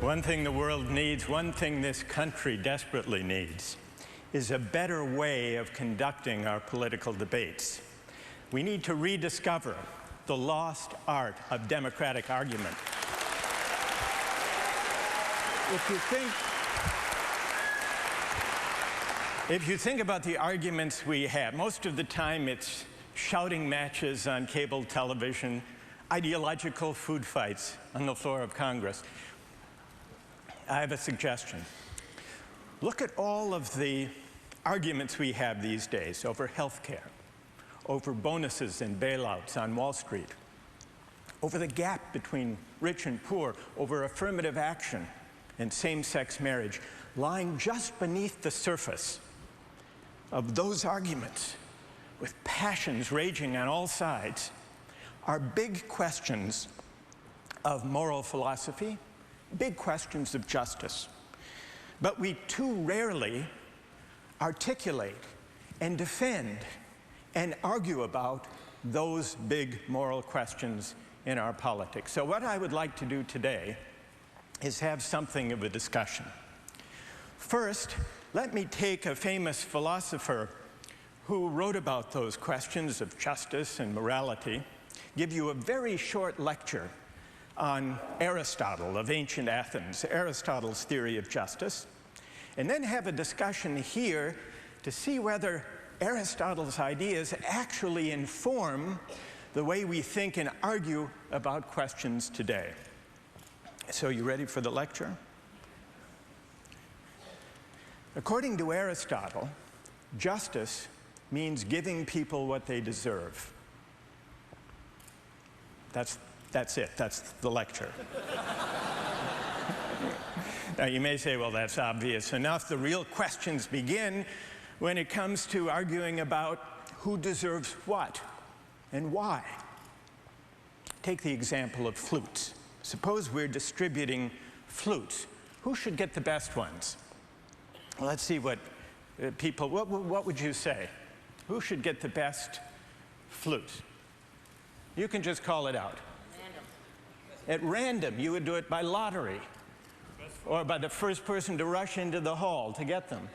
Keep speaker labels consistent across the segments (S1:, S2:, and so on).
S1: One thing the world needs, one thing this country desperately needs, is a better way of conducting our political debates. We need to rediscover the lost art of democratic argument. If you think about the arguments we have, most of the time it's shouting matches on cable television, ideological food fights on the floor of Congress. I have a suggestion. Look at all of the arguments we have these days over health care, over bonuses and bailouts on Wall Street, over the gap between rich and poor, over affirmative action and same-sex marriage. Lying just beneath the surface of those arguments, with passions raging on all sides, are big questions of moral philosophy, big questions of justice. But we too rarely articulate and defend and argue about those big moral questions in our politics. So what I would like to do today is have something of a discussion. First, let me take a famous philosopher who wrote about those questions of justice and morality, give you a very short lecture on Aristotle of ancient Athens, Aristotle's theory of justice, and then have a discussion here to see whether Aristotle's ideas actually inform the way we think and argue about questions today. So you ready for the lecture? According to Aristotle, justice means giving people what they deserve. That's it. That's the lecture. Now, you may say, well, that's obvious enough. The real questions begin when it comes to arguing about who deserves what and why. Take the example of flutes. Suppose we're distributing flutes. Who should get the best ones? Well, let's see what people, what would you say? Who should get the best flute? You can just call it out. At random, you would do it by lottery, or by the first person to rush into the hall to get them.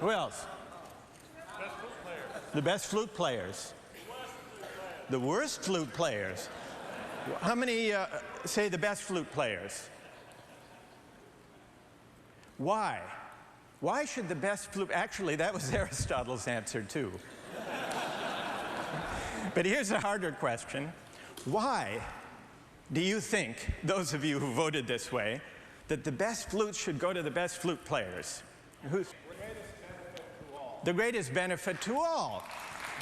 S1: Who else? The best flute players. The worst flute players. How many say the best flute players? Why? Why should the best flute, actually that was Aristotle's answer too. But here's a harder question. Why do you think, those of you who voted this way, that the best flutes should go to the best flute players? Who's? The greatest benefit to all.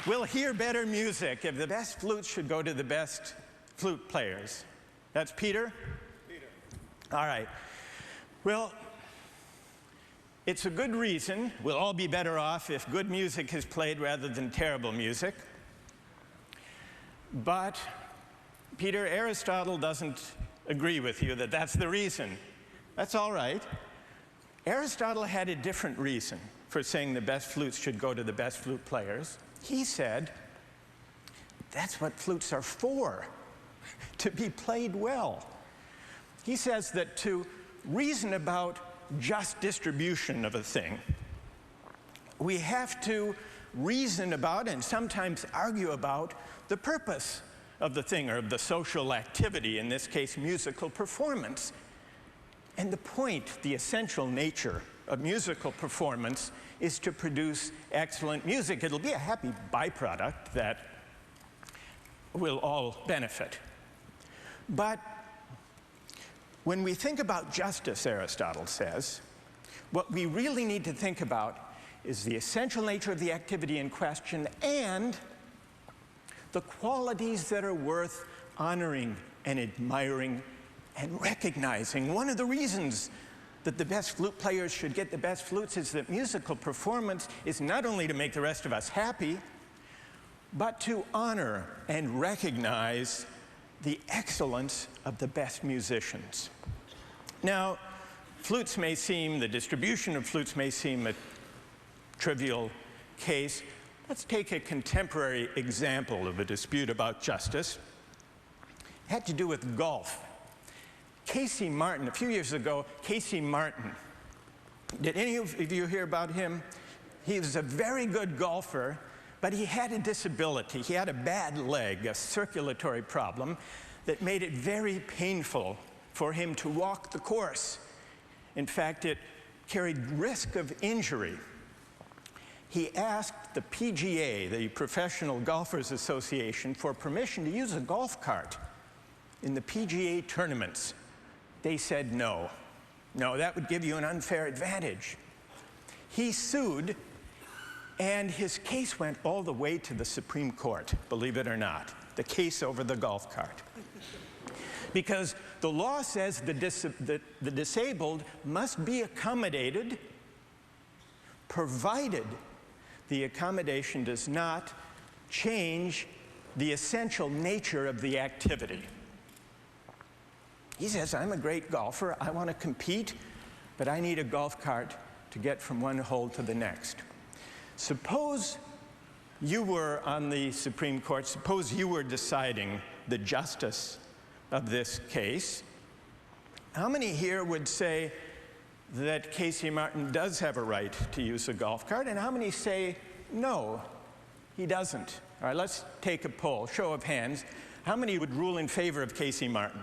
S1: We'll hear better music if the best flutes should go to the best flute players. That's Peter? Peter. All right. Well, it's a good reason. We'll all be better off if good music is played rather than terrible music. But Peter, Aristotle doesn't agree with you that that's the reason. That's all right. Aristotle had a different reason for saying the best flutes should go to the best flute players. He said, that's what flutes are for, to be played well. He says that to reason about just distribution of a thing, we have to reason about and sometimes argue about the purpose of the thing, or of the social activity, in this case musical performance. And the point, the essential nature of musical performance is to produce excellent music. It'll be a happy byproduct that will all benefit. But when we think about justice, Aristotle says, what we really need to think about is the essential nature of the activity in question and the qualities that are worth honoring and admiring and recognizing. One of the reasons that the best flute players should get the best flutes is that musical performance is not only to make the rest of us happy, but to honor and recognize the excellence of the best musicians. Now, the distribution of flutes may seem a trivial case. Let's take a contemporary example of a dispute about justice. It had to do with golf. Casey Martin, a few years ago, Casey Martin. Did any of you hear about him? He was a very good golfer, but he had a disability. He had a bad leg, a circulatory problem that made it very painful for him to walk the course. In fact, it carried risk of injury. He asked the PGA, the Professional Golfers Association, for permission to use a golf cart in the PGA tournaments. They said no. No, that would give you an unfair advantage. He sued, and his case went all the way to the Supreme Court, believe it or not, the case over the golf cart. Because the law says the disabled must be accommodated, provided the accommodation does not change the essential nature of the activity. He says, I'm a great golfer, I want to compete, but I need a golf cart to get from one hole to the next. Suppose you were on the Supreme Court, suppose you were deciding the justice of this case. How many here would say that Casey Martin does have a right to use a golf cart, and how many say no, he doesn't? All right, let's take a poll, show of hands. How many would rule in favor of Casey Martin?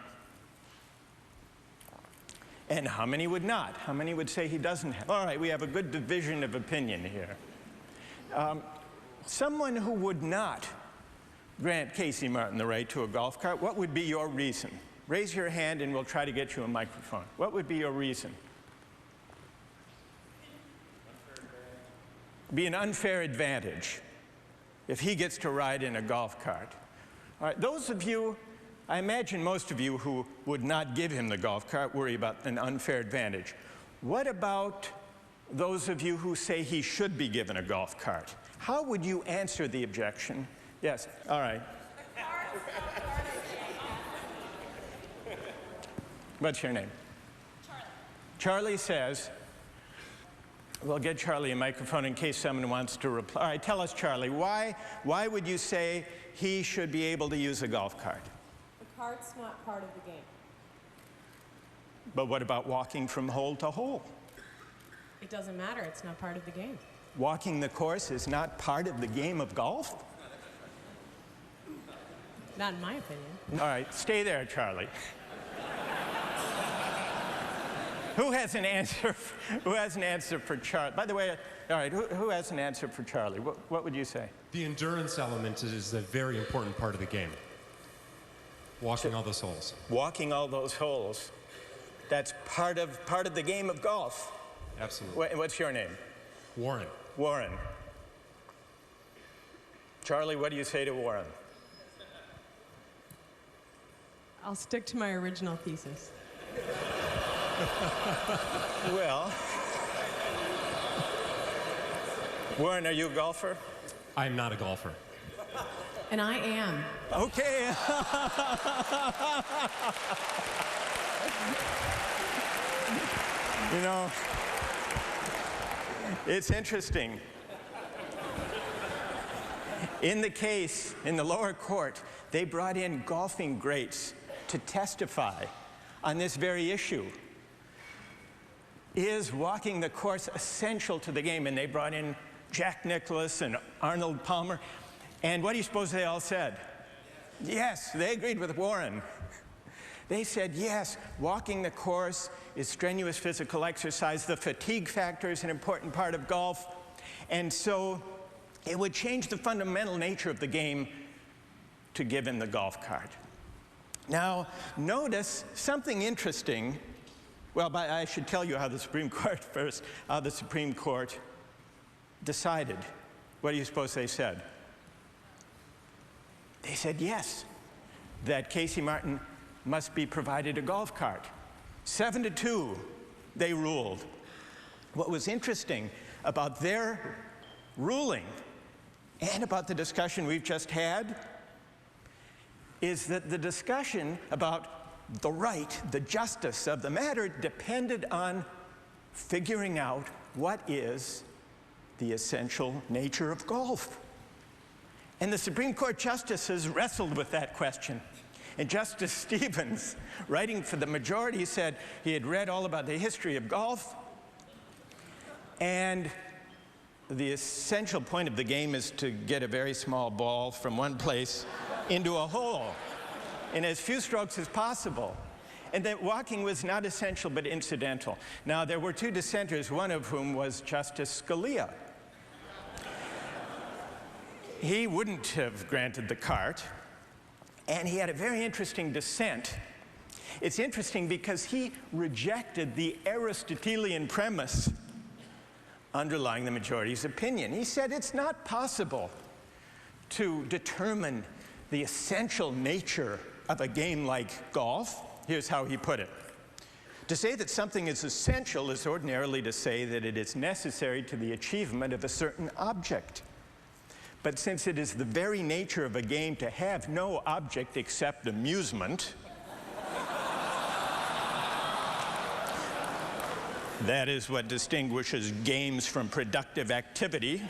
S1: And how many would not? How many would say he doesn't have? All right, we have a good division of opinion here. Someone who would not grant Casey Martin the right to a golf cart, what would be your reason? Raise your hand and we'll try to get you a microphone. What would be your reason? Be an unfair advantage if he gets to ride in a golf cart. All right, those of you, I imagine most of you who would not give him the golf cart worry about an unfair advantage. What about those of you who say he should be given a golf cart? How would you answer the objection? Yes, all right. What's your name?
S2: Charlie.
S1: Charlie says, we'll get Charlie a microphone in case someone wants to reply. All right, tell us, Charlie, why would you say he should be able to use a golf cart?
S2: The cart's not part of the game.
S1: But what about walking from hole to hole?
S2: It doesn't matter. It's not part of the game.
S1: Walking the course is not part of the game of golf?
S2: Not in my opinion.
S1: All right, stay there, Charlie. Who has an answer? Who has an answer for Charlie? By the way, all right, who has an answer for Charlie? What would you say?
S3: The endurance element is a very important part of the game. Walking all those holes.
S1: Walking all those holes. That's part of the game of golf.
S3: Absolutely.
S1: What's your name?
S3: Warren.
S1: Warren. Charlie, what do you say to Warren?
S2: I'll stick to my original thesis.
S1: Well, Warren, are you a golfer?
S3: I'm not a golfer.
S2: And I am.
S1: Okay. You know, it's interesting. In the case, in the lower court, they brought in golfing greats to testify on this very issue. Is walking the course essential to the game? And they brought in Jack Nicklaus and Arnold Palmer. And what do you suppose they all said? Yes, they agreed with Warren. They said, yes, walking the course is strenuous physical exercise. The fatigue factor is an important part of golf. And so it would change the fundamental nature of the game to give him the golf cart. Now, notice something interesting. Well, but I should tell you how the Supreme Court first, how the Supreme Court decided. What do you suppose they said? They said yes, that Casey Martin must be provided a golf cart. 7-2, they ruled. What was interesting about their ruling and about the discussion we've just had is that the discussion about the right, the justice of the matter depended on figuring out what is the essential nature of golf. And the Supreme Court justices wrestled with that question. And Justice Stevens, writing for the majority, said he had read all about the history of golf, and the essential point of the game is to get a very small ball from one place into a hole in as few strokes as possible. And that walking was not essential but incidental. Now, there were two dissenters, one of whom was Justice Scalia. He wouldn't have granted the cart, and he had a very interesting dissent. It's interesting because he rejected the Aristotelian premise underlying the majority's opinion. He said it's not possible to determine the essential nature of a game like golf. Here's how he put it. To say that something is essential is ordinarily to say that it is necessary to the achievement of a certain object. But since it is the very nature of a game to have no object except amusement, that is what distinguishes games from productive activity.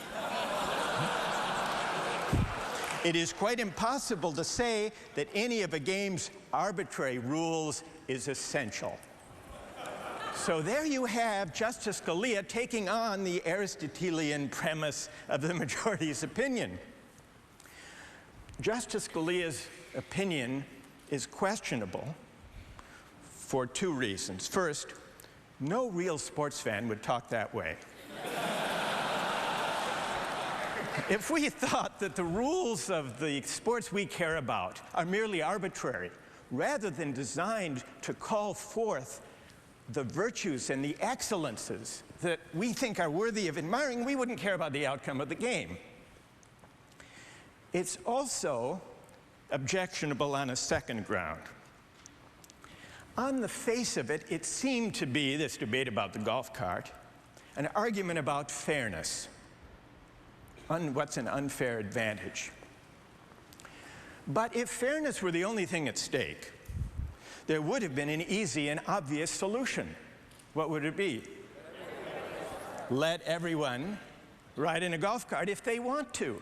S1: It is quite impossible to say that any of a game's arbitrary rules is essential. So there you have Justice Scalia taking on the Aristotelian premise of the majority's opinion. Justice Scalia's opinion is questionable for two reasons. First, no real sports fan would talk that way. If we thought that the rules of the sports we care about are merely arbitrary, rather than designed to call forth the virtues and the excellences that we think are worthy of admiring, we wouldn't care about the outcome of the game. It's also objectionable on a second ground. On the face of it, it seemed to be, this debate about the golf cart, an argument about fairness. What's an unfair advantage? But if fairness were the only thing at stake, there would have been an easy and obvious solution. What would it be? Let everyone ride in a golf cart if they want to.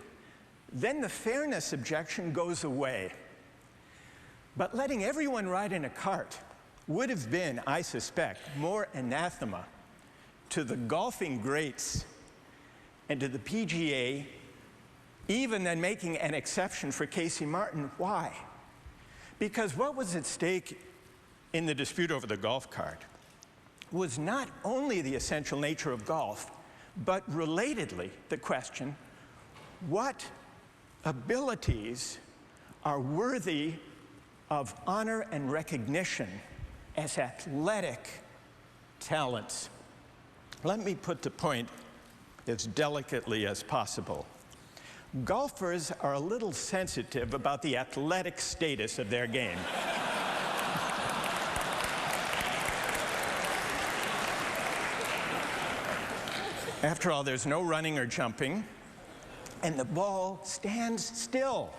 S1: Then the fairness objection goes away. But letting everyone ride in a cart would have been, I suspect, more anathema to the golfing greats and to the PGA, even than making an exception for Casey Martin. Why? Because what was at stake in the dispute over the golf cart was not only the essential nature of golf, but relatedly the question, what abilities are worthy of honor and recognition as athletic talents? Let me put the point as delicately as possible. Golfers are a little sensitive about the athletic status of their game. After all, there's no running or jumping, and the ball stands still.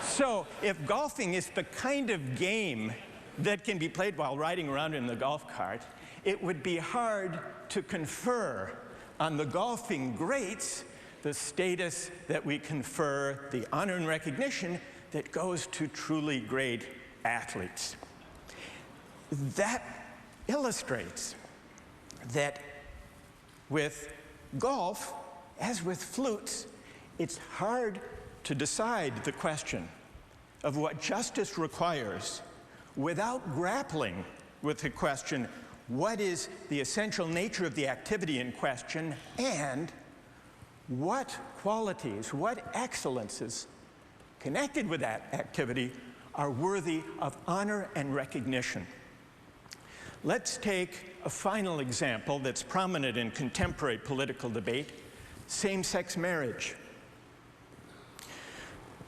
S1: So if golfing is the kind of game that can be played while riding around in the golf cart, it would be hard to confer on the golfing greats the status that we confer, the honor and recognition that goes to truly great athletes. That illustrates that with golf, as with flutes, it's hard to decide the question of what justice requires without grappling with the question, what is the essential nature of the activity in question, and what qualities, what excellences connected with that activity are worthy of honor and recognition. Let's take a final example that's prominent in contemporary political debate, same-sex marriage.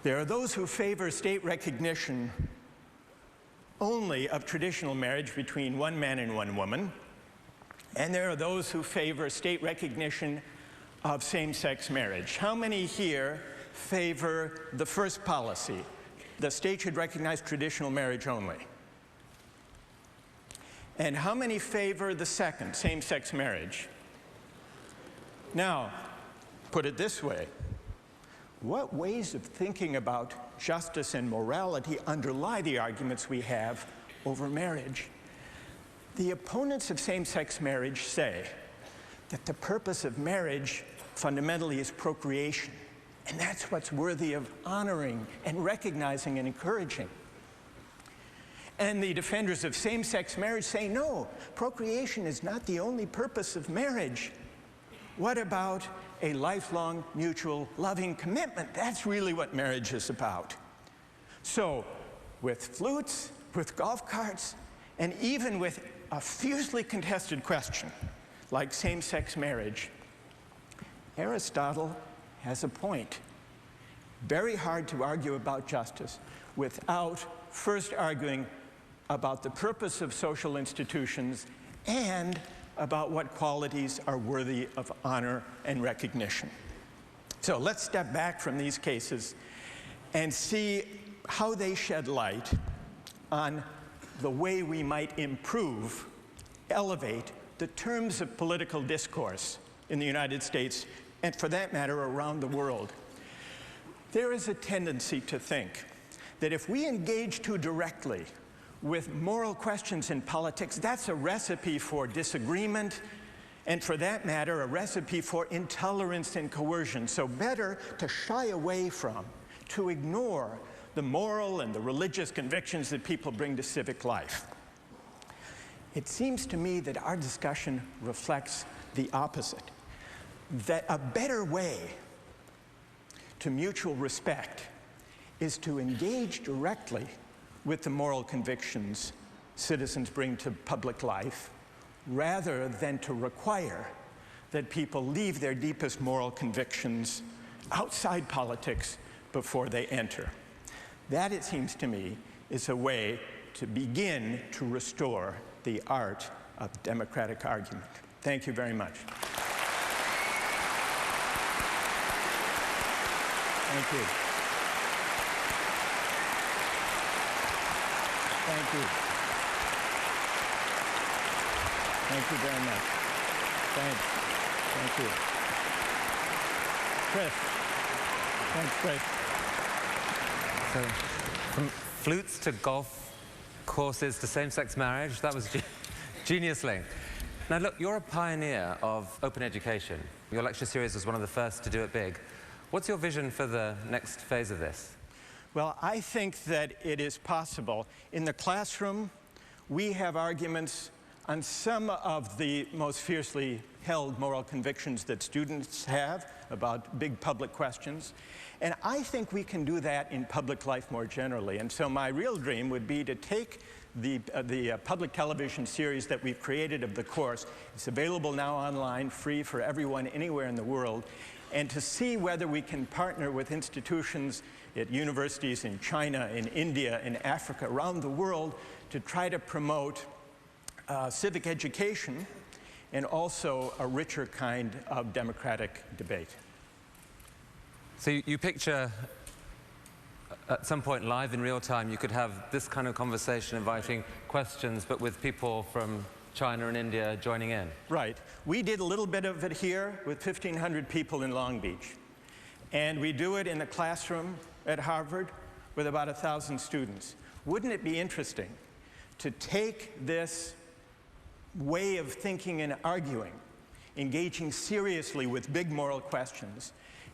S1: There are those who favor state recognition only of traditional marriage between one man and one woman, and there are those who favor state recognition of same-sex marriage. How many here favor the first policy? The state should recognize traditional marriage only. And how many favor the second, same-sex marriage? Now, put it this way. what ways of thinking about justice and morality underlie the arguments we have over marriage. The opponents of same-sex marriage say that the purpose of marriage fundamentally is procreation, and that's what's worthy of honoring and recognizing and encouraging. And the defenders of same-sex marriage say, no, procreation is not the only purpose of marriage. What about a lifelong, mutual, loving commitment? That's really what marriage is about. So, with flutes, with golf carts, and even with a fiercely contested question, like same-sex marriage, Aristotle has a point. Very hard to argue about justice without first arguing about the purpose of social institutions and about what qualities are worthy of honor and recognition. So let's step back from these cases and see how they shed light on the way we might improve, elevate the terms of political discourse in the United States, and for that matter, around the world. There is a tendency to think that if we engage too directly with moral questions in politics, that's a recipe for disagreement, and for that matter, a recipe for intolerance and coercion. So better to shy away from, to ignore the moral and the religious convictions that people bring to civic life. It seems to me that our discussion reflects the opposite, that a better way to mutual respect is to engage directly with the moral convictions citizens bring to public life, rather than to require that people leave their deepest moral convictions outside politics before they enter. That, it seems to me, is a way to begin to restore the art of democratic argument. Thank you very much. Thank you. Thank you. Thank you very much. Thanks. Thank you. Chris. Thanks, Chris.
S4: So, from flutes to golf courses to same-sex marriage, that was genius link. Now look, you're a pioneer of open education. Your lecture series was one of the first to do it big. What's your vision for the next phase of this?
S1: Well, I think that it is possible. In the classroom, we have arguments on some of the most fiercely held moral convictions that students have about big public questions. And I think we can do that in public life more generally. And so my real dream would be to take the public television series that we've created of the course. It's available now online, free for everyone anywhere in the world, and to see whether we can partner with institutions at universities in China, in India, in Africa, around the world, to try to promote civic education and also a richer kind of democratic debate.
S4: So you picture at some point live in real time you could have this kind of conversation inviting questions but with people from China and India joining in.
S1: Right. We did a little bit of it here with 1,500 people in Long Beach. And we do it in the classroom at Harvard with about 1,000 students. Wouldn't it be interesting to take this way of thinking and arguing, engaging seriously with big moral questions,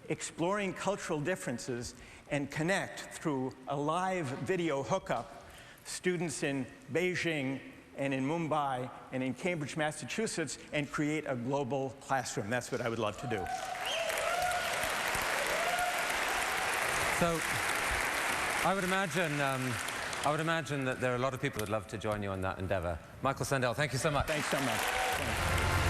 S1: exploring cultural differences, and connect through a live video hookup students in Beijing and in Mumbai and in Cambridge, Massachusetts, and create a global classroom? That's what I would love to do.
S4: So I would imagine that there are a lot of people who'd love to join you on that endeavor. Michael Sandel, thank you so much.
S1: Thanks so much. Thanks.